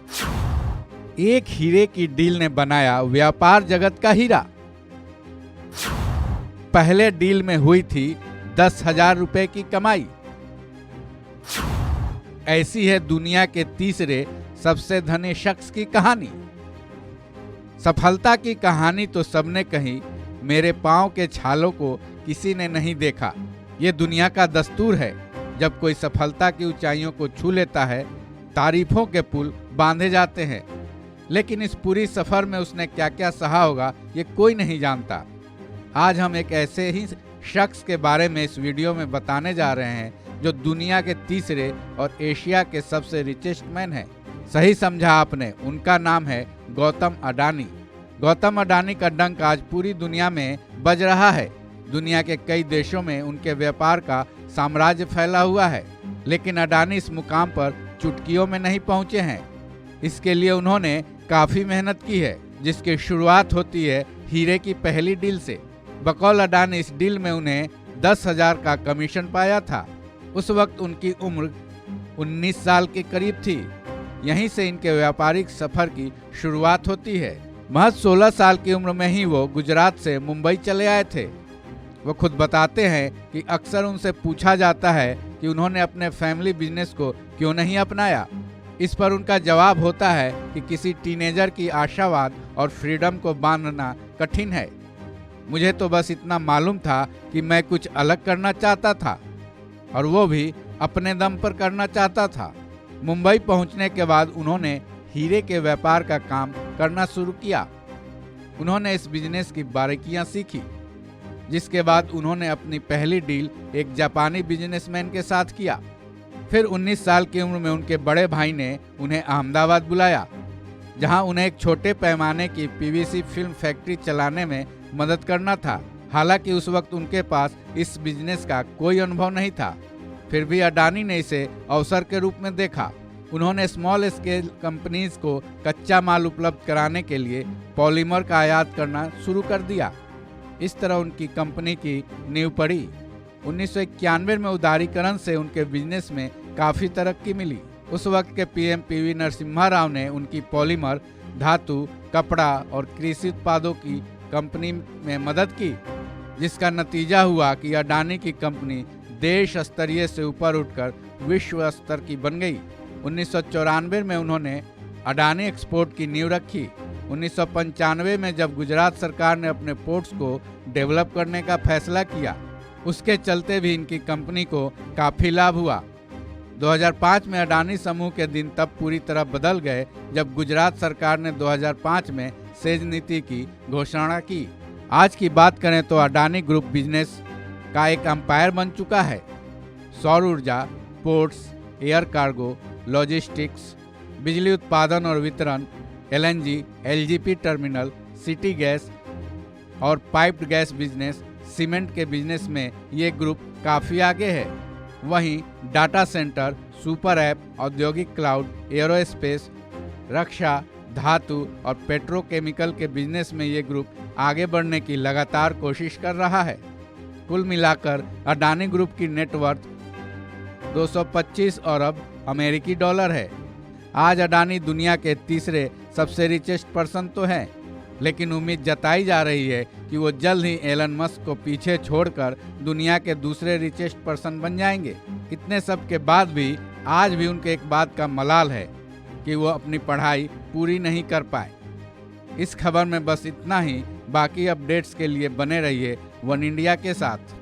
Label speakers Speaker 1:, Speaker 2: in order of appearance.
Speaker 1: एक हीरे की डील ने बनाया व्यापार जगत का हीरा। पहले डील में हुई थी 10,000 रुपए की कमाई। ऐसी है दुनिया के तीसरे सबसे धनी शख्स की कहानी। सफलता की कहानी तो सबने कही, मेरे पांव के छालों को किसी ने नहीं देखा। ये दुनिया का दस्तूर है, जब कोई सफलता की ऊंचाइयों को छू लेता है, तारीफों के पुल बांधे जाते हैं। लेकिन इस पूरी सफर में उसने क्या क्या सहा होगा, ये कोई नहीं जानता। आज हम एक ऐसे ही शख्स के बारे में इस वीडियो में बताने जा रहे हैं, जो दुनिया के तीसरे और एशिया के सबसे रिचेस्ट मैन है। सही समझा आपने, उनका नाम है गौतम अडानी। गौतम अडानी का डंक आज पूरी दुनिया में बज रहा है। दुनिया के कई देशों में उनके व्यापार का साम्राज्य फैला हुआ है। लेकिन अडानी इस मुकाम पर चुटकियों में नहीं पहुंचे हैं। इसके लिए उन्होंने काफी मेहनत की है, जिसकी शुरुआत होती है हीरे की पहली डील से। बकौल अडानी इस डील में उन्हें 10,000 का कमीशन पाया था। उस वक्त उनकी उम्र 19 साल के करीब थी। यहीं से इनके व्यापारिक सफर की शुरुआत होती है। महज 16 साल की उम्र में ही वो गुजरात से मुंबई चले आए थे। वो खुद बताते हैं कि अक्सर उनसे पूछा जाता है कि उन्होंने अपने फैमिली बिजनेस को क्यों नहीं अपनाया। इस पर उनका जवाब होता है कि किसी टीनेजर की आशावाद और फ्रीडम को बांधना कठिन है। मुझे तो बस इतना मालूम था कि मैं कुछ अलग करना चाहता था, और वो भी अपने दम पर करना चाहता था। मुंबई पहुंचने के बाद उन्होंने हीरे के व्यापार का काम करना शुरू किया। उन्होंने इस बिजनेस की बारीकियां सीखी, जिसके बाद उन्होंने अपनी पहली डील एक जापानी बिजनेसमैन के साथ किया। फिर 19 साल की उम्र में उनके बड़े भाई ने उन्हें अहमदाबाद बुलाया, जहां उन्हें एक छोटे पैमाने की पीवीसी फिल्म फैक्ट्री चलाने में मदद करना था। हालांकि उस वक्त उनके पास इस बिजनेस का कोई अनुभव नहीं था। फिर भी अडानी ने इसे अवसर के रूप में देखा। उन्होंने स्मॉल स्केल कंपनीज को कच्चा माल उपलब्ध कराने के लिए पॉलीमर का आयात करना शुरू कर दिया। इस तरह उनकी कंपनी की नींव पड़ी। 1991 में उदारीकरण से उनके बिजनेस में काफ़ी तरक्की मिली। उस वक्त के पीएम पीवी नरसिम्हा राव ने उनकी पॉलीमर, धातु, कपड़ा और कृषि उत्पादों की कंपनी में मदद की, जिसका नतीजा हुआ कि अडानी की कंपनी देश स्तरीय से ऊपर उठकर विश्व स्तर की बन गई। 1994 में उन्होंने अडानी एक्सपोर्ट की नींव रखी। 1995 में जब गुजरात सरकार ने अपने पोर्ट्स को डेवलप करने का फैसला किया, उसके चलते भी इनकी कंपनी को काफ़ी लाभ हुआ। 2005 में अडानी समूह के दिन तब पूरी तरह बदल गए, जब गुजरात सरकार ने 2005 में सेज नीति की घोषणा की। आज की बात करें तो अडानी ग्रुप बिजनेस का एक एम्पायर बन चुका है। सौर ऊर्जा, पोर्ट्स, एयर कार्गो, लॉजिस्टिक्स, बिजली उत्पादन और वितरण, LNG, LGP terminal, city gas और पाइप्ड गैस बिजनेस, सीमेंट के बिजनेस में ये ग्रुप काफ़ी आगे है। वहीं डाटा सेंटर, सुपर ऐप, औद्योगिक क्लाउड, एरोस्पेस, रक्षा, धातु और पेट्रोकेमिकल के बिजनेस में ये ग्रुप आगे बढ़ने की लगातार कोशिश कर रहा है। कुल मिलाकर अडानी ग्रुप की नेटवर्थ 225 अरब अमेरिकी डॉलर है। आज अडानी दुनिया के तीसरे सबसे रिचेस्ट पर्सन तो हैं, लेकिन उम्मीद जताई जा रही है कि वो जल्द ही एलन मस्क को पीछे छोड़कर दुनिया के दूसरे रिचेस्ट पर्सन बन जाएंगे। इतने सब के बाद भी आज भी उनके एक बात का मलाल है कि वो अपनी पढ़ाई पूरी नहीं कर पाए। इस खबर में बस इतना ही। बाकी अपडेट्स के लिए बने रहिए वन इंडिया के साथ।